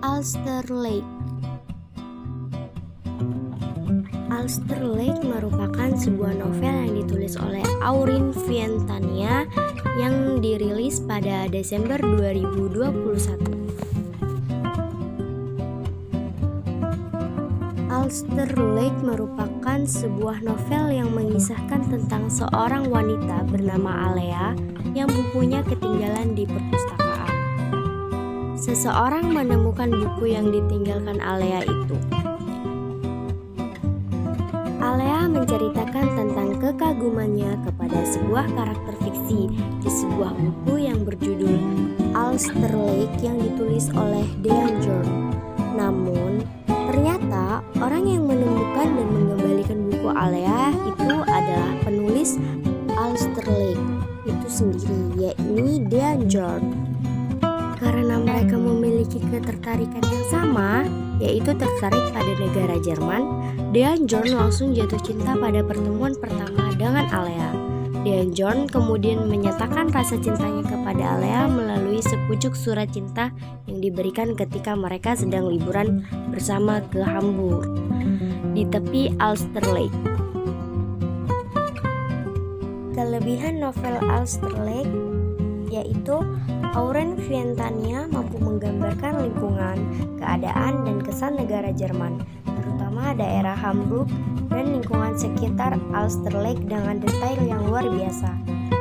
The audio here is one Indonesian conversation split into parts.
Ulster Lake. Ulster Lake merupakan sebuah novel yang ditulis oleh Auryn Fientania yang dirilis pada Desember 2021. Ulster Lake merupakan sebuah novel yang mengisahkan tentang seorang wanita bernama Alea yang bukunya ketinggalan di perpustakaan. Seseorang menemukan buku yang ditinggalkan Alea itu. Alea menceritakan tentang kekagumannya kepada sebuah karakter fiksi di sebuah buku yang berjudul Ulster Lake yang ditulis oleh Dean Jorn. Namun, ternyata orang yang menemukan dan mengembalikan buku Alea itu adalah penulis Ulster Lake itu sendiri, yakni Dean Jorn. Karena mereka memiliki ketertarikan yang sama, yaitu tertarik pada negara Jerman, Dean Jorn langsung jatuh cinta pada pertemuan pertama dengan Alea. Dean Jorn kemudian menyatakan rasa cintanya kepada Alea melalui sepucuk surat cinta yang diberikan ketika mereka sedang liburan bersama ke Hamburg di tepi Ulster Lake. Kelebihan novel Ulster Lake yaitu Auryn Fientania mampu menggambarkan lingkungan, keadaan, dan kesan negara Jerman, terutama daerah Hamburg dan lingkungan sekitar Ulster Lake dengan detail yang luar biasa.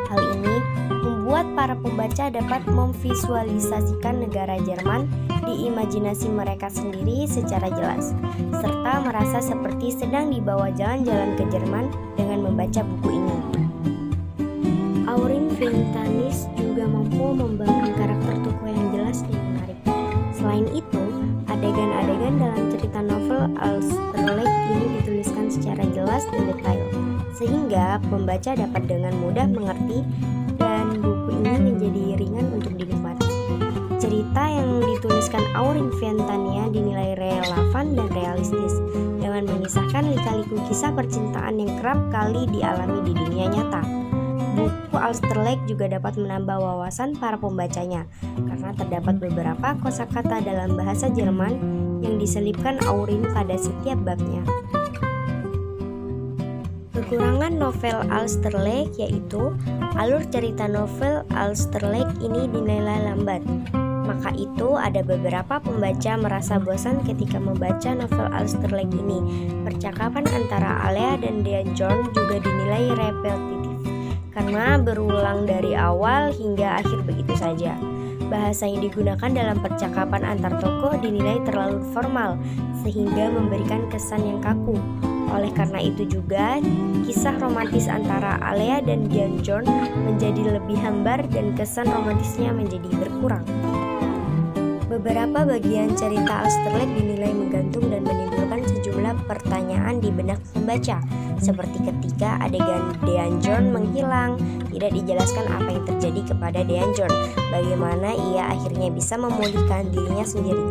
Hal ini membuat para pembaca dapat memvisualisasikan negara Jerman di imajinasi mereka sendiri secara jelas, serta merasa seperti sedang dibawa jalan-jalan ke Jerman dengan membaca buku ini. Auryn Fientania juga mampu membangun karakter tokoh yang jelas dan menarik. Selain itu, adegan-adegan dalam cerita novel Ulster Lake ini dituliskan secara jelas dan detail, sehingga pembaca dapat dengan mudah mengerti dan buku ini menjadi ringan untuk dinikmati. Cerita yang dituliskan Auryn Fientania dinilai relevan dan realistis, dengan mengisahkan lika-liku kisah percintaan yang kerap kali dialami di dunia nyata. Buku Ulster Lake juga dapat menambah wawasan para pembacanya karena terdapat beberapa kosakata dalam bahasa Jerman yang diselipkan Auryn pada setiap babnya. Kekurangan novel Ulster Lake yaitu alur cerita novel Ulster Lake ini dinilai lambat. Maka itu ada beberapa pembaca merasa bosan ketika membaca novel Ulster Lake ini. Percakapan antara Alea dan Dean Jorn juga dinilai repetitif karena berulang dari awal hingga akhir begitu saja. Bahasa yang digunakan dalam percakapan antar tokoh dinilai terlalu formal sehingga memberikan kesan yang kaku. Oleh karena itu juga, kisah romantis antara Alea dan Dean Jorn menjadi lebih hambar dan kesan romantisnya menjadi berkurang. Beberapa bagian cerita Ulster Lake dinilai menggantung dan menimbulkan sejumlah pertanyaan di benak pembaca, seperti ketika adegan Dean Jorn menghilang, tidak dijelaskan apa yang terjadi kepada Dean Jorn, bagaimana ia akhirnya bisa memulihkan dirinya sendiri.